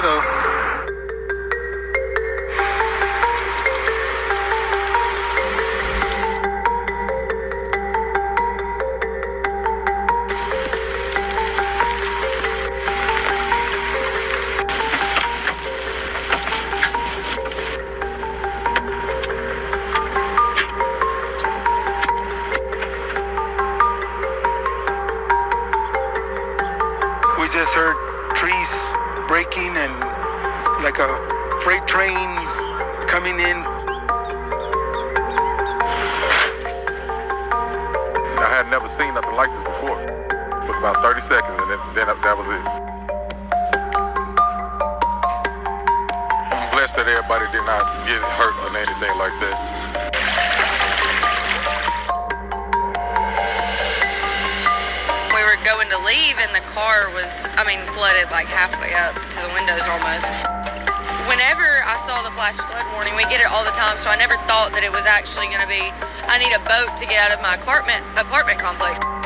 tornado. We just heard trees breaking and like a freight train coming in. I had never seen nothing like this before. For about 30 seconds and then that was it. I'm blessed that everybody did not get hurt or anything like that. We were going to leave and the car was, flooded like halfway up to the windows almost. Whenever I saw the flash flood warning, we get it all the time, so I never thought that it was actually going to be, I need a boat to get out of my apartment complex.